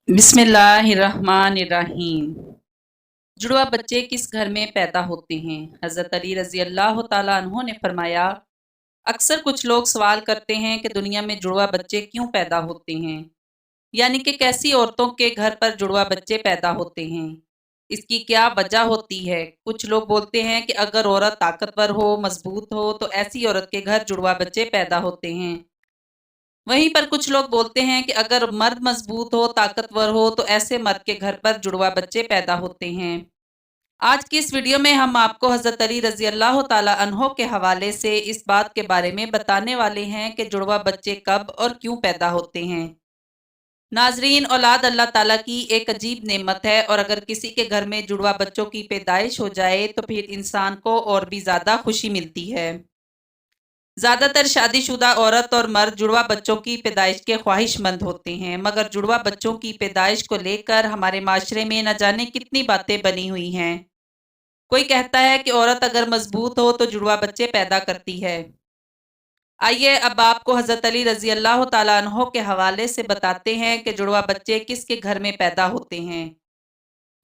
बिस्मिल्लाहिर्रहमानिर्रहीम। जुड़वा बच्चे किस घर में पैदा होते हैं? हज़रत अली रज़ी अल्लाह ताला अन्हो ने फरमाया, अक्सर कुछ लोग सवाल करते हैं कि दुनिया में जुड़वा बच्चे क्यों पैदा होते हैं, यानी कि कैसी औरतों के घर पर जुड़वा बच्चे पैदा होते हैं, इसकी क्या वजह होती है। कुछ लोग बोलते हैं कि अगर औरत ताकतवर हो, मजबूत हो तो ऐसी औरत के घर जुड़वा बच्चे पैदा होते हैं। वहीं पर कुछ लोग बोलते हैं कि अगर मर्द मजबूत हो, ताकतवर हो तो ऐसे मर्द के घर पर जुड़वा बच्चे पैदा होते हैं। आज की इस वीडियो में हम आपको हज़रत अली रज़ी अल्लाह ताला अन्हो के हवाले से इस बात के बारे में बताने वाले हैं कि जुड़वा बच्चे कब और क्यों पैदा होते हैं। नाजरीन, औलाद अल्लाह ताला की एक अजीब नेमत है और अगर किसी के घर में जुड़वा बच्चों की पैदाइश हो जाए तो फिर इंसान को और भी ज़्यादा खुशी मिलती है। ज्यादातर शादीशुदा औरत और मर्द जुड़वा बच्चों की पैदाइश के ख्वाहिशमंद होते हैं, मगर जुड़वा बच्चों की पैदाइश को लेकर हमारे माशरे में न जाने कितनी बातें बनी हुई हैं। कोई कहता है कि औरत अगर मजबूत हो तो जुड़वा बच्चे पैदा करती है। आइए अब आपको हजरत अली रजी अल्लाह ताला अन्हो के हवाले से बताते हैं कि जुड़वा बच्चे किसके घर में पैदा होते हैं।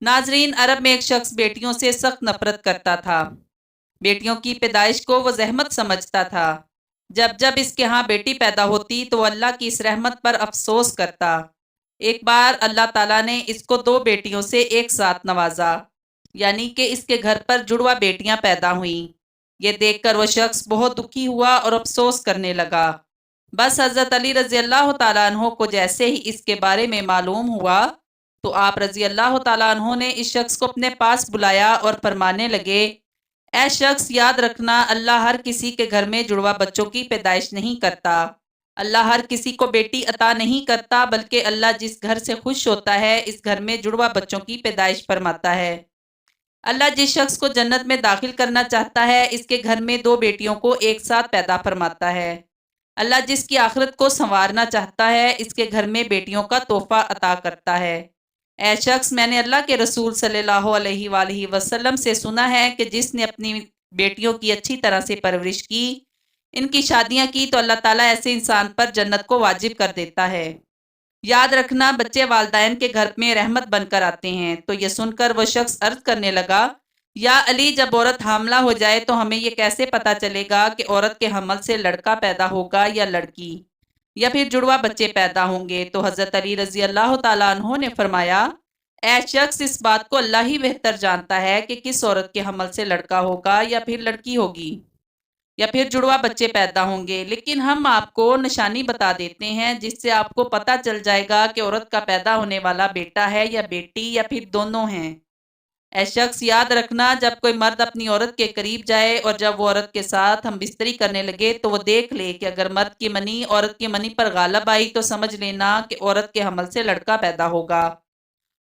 नाजरीन, अरब में एक शख्स बेटियों से सख्त नफरत करता था। बेटियों की पैदाइश को वो जहमत समझता था। जब जब इसके यहाँ बेटी पैदा होती तो वो अल्लाह की इस रहमत पर अफसोस करता। एक बार अल्लाह ताला ने इसको दो बेटियों से एक साथ नवाजा, यानी कि इसके घर पर जुड़वा बेटियां पैदा हुईं। ये देखकर वो शख्स बहुत दुखी हुआ और अफसोस करने लगा। बस हजरत अली रजी अल्लाह ताला अन्हो को जैसे ही इसके बारे में मालूम हुआ तो आप रजी अल्लाह ताला अन्हो ने इस शख्स को अपने पास बुलाया और फरमाने लगे, ऐ शख्स, याद रखना, अल्लाह हर किसी के घर में जुड़वा बच्चों की पैदाइश नहीं करता। अल्लाह हर किसी को बेटी अता नहीं करता, बल्कि अल्लाह जिस घर से खुश होता है इस घर में जुड़वा बच्चों की पैदाइश फरमाता है। अल्लाह जिस शख्स को जन्नत में दाखिल करना चाहता है इसके घर में दो बेटियों को एक साथ पैदा फरमाता है। अल्लाह जिसकी आखिरत को संवारना चाहता है इसके घर में बेटियों का तोहफा अता करता है। ऐ शख्स, मैंने अल्लाह के रसूल सल्लल्लाहु अलैहि वसल्लम से सुना है कि जिसने अपनी बेटियों की अच्छी तरह से परवरिश की, इनकी शादियां की, तो अल्लाह ताला ऐसे इंसान पर जन्नत को वाजिब कर देता है। याद रखना, बच्चे वालदैन के घर में रहमत बनकर आते हैं। तो ये सुनकर वह शख्स अर्ज करने लगा, या अली, जब औरत हामला हो जाए तो हमें ये कैसे पता चलेगा कि औरत के हमल से लड़का पैदा होगा या लड़की, या फिर जुड़वा बच्चे पैदा होंगे। तो हजरत अली रजी अल्लाह ताला अन्हो ने फरमाया, ऐ शख्स, इस बात को अल्लाह ही बेहतर जानता है कि किस औरत के हमल से लड़का होगा या फिर लड़की होगी, या फिर जुड़वा बच्चे पैदा होंगे। लेकिन हम आपको निशानी बता देते हैं जिससे आपको पता चल जाएगा कि औरत का पैदा होने वाला बेटा है या बेटी, या फिर दोनों हैं। ऐ शख्स, याद रखना, जब कोई मर्द अपनी औरत के करीब जाए और जब वो औरत के साथ हम बिस्तरी करने लगे तो वो देख ले कि अगर मर्द की मनी औरत की मनी पर गालब आई तो समझ लेना कि औरत के हमल से लड़का पैदा होगा,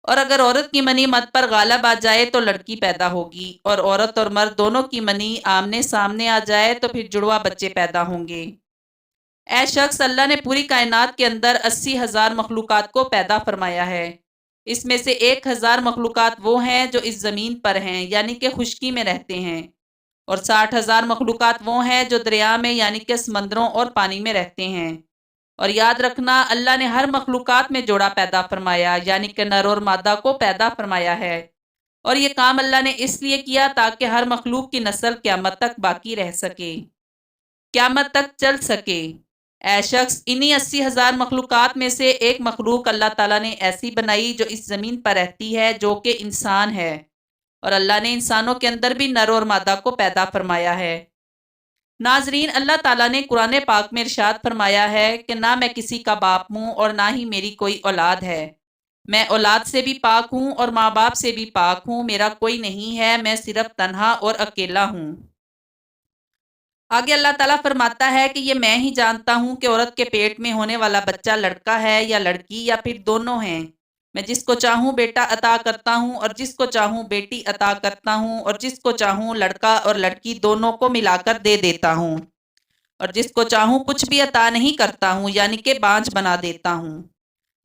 और अगर औरत की मनी मर्द पर गालब आ जाए तो लड़की पैदा होगी, और औरत और मर्द दोनों की मनी आमने सामने आ जाए तो फिर जुड़वा बच्चे पैदा होंगे। ऐ शख्स, अल्लाह ने पूरी कायनात के अंदर 80,000 मखलूकात को पैदा फरमाया है। इसमें से 1,000 मखलूकात वो हैं जो इस जमीन पर हैं, यानी कि खुश्की में रहते हैं, और 60,000 मखलूकात वो हैं जो दरिया में यानी कि समंदरों और पानी में रहते हैं। और याद रखना, अल्लाह ने हर मखलूकात में जोड़ा पैदा फरमाया, यानी कि नर और मादा को पैदा फरमाया है। और ये काम अल्लाह ने इसलिए किया ताकि हर मखलूक की नस्ल क़यामत तक बाकी रह सके, क़यामत तक चल सके। ऐ शख्स, इन्हीं 80,000 मखलूकात में से एक मखलूक अल्लाह ताला ने ऐसी बनाई जो इस जमीन पर रहती है, जो कि इंसान है। और अल्लाह ने इंसानों के अंदर भी नर और मादा को पैदा फरमाया है। नाजरीन, अल्लाह ताला ने कुरान पाक में इरशाद फरमाया है कि ना मैं किसी का बाप हूँ और ना ही मेरी कोई औलाद है। मैं औलाद से भी पाक हूँ और माँ बाप से भी पाक हूँ, मेरा कोई नहीं है, मैं सिर्फ तन्हा और अकेला हूँ। आगे अल्लाह ताला फरमाता है कि ये मैं ही जानता हूँ कि औरत के पेट में होने वाला बच्चा लड़का है या लड़की, या फिर दोनों हैं। मैं जिसको चाहूँ बेटा अता करता हूँ और जिसको चाहूँ बेटी अता करता हूँ, और जिसको चाहूँ लड़का और लड़की दोनों को मिलाकर दे देता हूँ, और जिसको चाहूँ कुछ भी अता नहीं करता हूँ, यानी कि बांझ बना देता हूँ।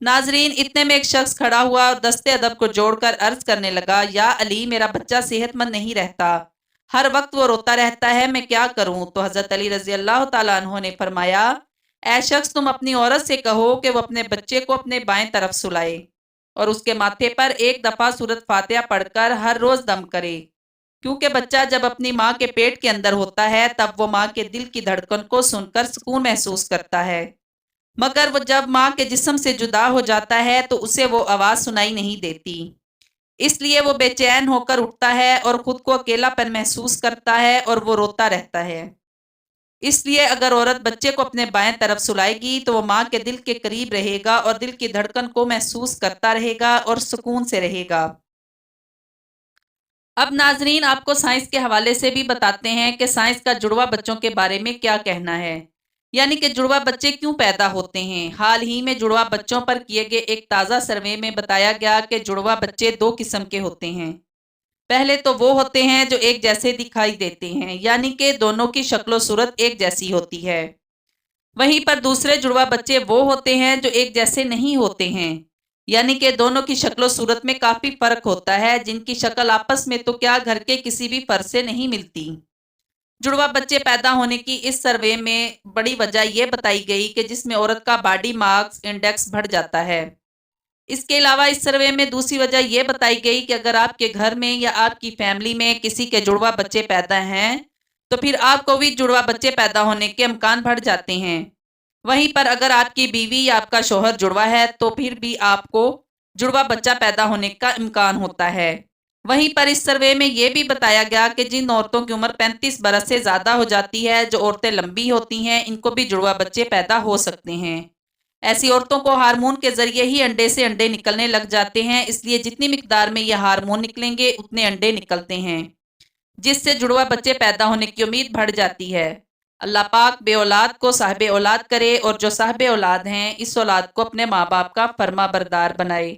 नाजरीन, इतने में एक शख्स खड़ा हुआ और दस्ते अदब को जोड़कर अर्ज करने लगा, या अली, मेरा बच्चा सेहतमंद नहीं रहता, हर वक्त वो रोता रहता है, मैं क्या करूं। तो हजरत अली रजी अल्लाह ताला अन्हो ने फरमाया, ऐ शख्स, तुम अपनी औरत से कहो कि वो अपने बच्चे को अपने बाएं तरफ सुलाए। اور اس کے ماتھے پر ایک دفعہ سورۃ فاتحہ پڑھ کر ہر روز دم کرے، کیونکہ بچہ جب اپنی ماں کے پیٹ کے اندر ہوتا ہے تب وہ ماں کے دل کی دھڑکن کو سن کر سکون محسوس کرتا ہے، مگر وہ جب ماں کے جسم سے جدا ہو جاتا ہے تو اسے وہ آواز سنائی نہیں دیتی، اس لیے وہ بے چین ہو کر اٹھتا ہے اور خود کو اکیلا پن محسوس کرتا ہے اور وہ روتا رہتا ہے۔ اس لیے اگر عورت بچے کو اپنے بائیں طرف سلائے گی تو وہ ماں کے دل کے قریب رہے گا اور دل کی دھڑکن کو محسوس کرتا رہے گا اور سکون سے رہے گا۔ اب ناظرین آپ کو سائنس کے حوالے سے بھی بتاتے ہیں کہ سائنس کا جڑواں بچوں کے بارے میں کیا کہنا ہے، یعنی کہ جڑواں بچے کیوں پیدا ہوتے ہیں۔ حال ہی میں جڑواں بچوں پر کیے گئے ایک تازہ سروے میں بتایا گیا کہ جڑواں بچے دو قسم کے ہوتے ہیں۔ پہلے تو وہ ہوتے ہیں جو ایک جیسے دکھائی دیتے ہیں، یعنی کہ دونوں کی شکل و صورت ایک جیسی ہوتی ہے۔ وہیں پر دوسرے جڑواں بچے وہ ہوتے ہیں جو ایک جیسے نہیں ہوتے ہیں، یعنی کہ دونوں کی شکل و صورت میں کافی فرق ہوتا ہے، جن کی شکل آپس میں تو کیا گھر کے کسی بھی فرد سے نہیں ملتی۔ جڑواں بچے پیدا ہونے کی اس سروے میں بڑی وجہ یہ بتائی گئی کہ جس میں عورت کا باڈی مارکس انڈیکس بڑھ جاتا ہے۔ اس کے علاوہ اس سروے میں دوسری وجہ یہ بتائی گئی کہ اگر آپ کے گھر میں یا آپ کی فیملی میں کسی کے جڑواں بچے پیدا ہیں تو پھر آپ کو بھی جڑواں بچے پیدا ہونے کے امکان بڑھ جاتے ہیں۔ وہیں پر اگر آپ کی بیوی یا آپ کا شوہر جڑواں ہے تو پھر بھی آپ کو جڑواں بچہ پیدا ہونے کا امکان ہوتا ہے۔ وہیں پر اس سروے میں یہ بھی بتایا گیا کہ جن عورتوں کی عمر 35 برس سے زیادہ ہو جاتی ہے، جو عورتیں لمبی ہوتی ہیں، ان کو بھی جڑواں بچے پیدا ہو سکتے ہیں۔ ایسی عورتوں کو ہارمون کے ذریعے ہی انڈے سے انڈے نکلنے لگ جاتے ہیں، اس لیے جتنی مقدار میں یہ ہارمون نکلیں گے اتنے انڈے نکلتے ہیں، جس سے جڑواں بچے پیدا ہونے کی امید بڑھ جاتی ہے۔ اللہ پاک بے اولاد کو صاحب اولاد کرے، اور جو صاحب اولاد ہیں اس اولاد کو اپنے ماں باپ کا فرما بردار بنائے۔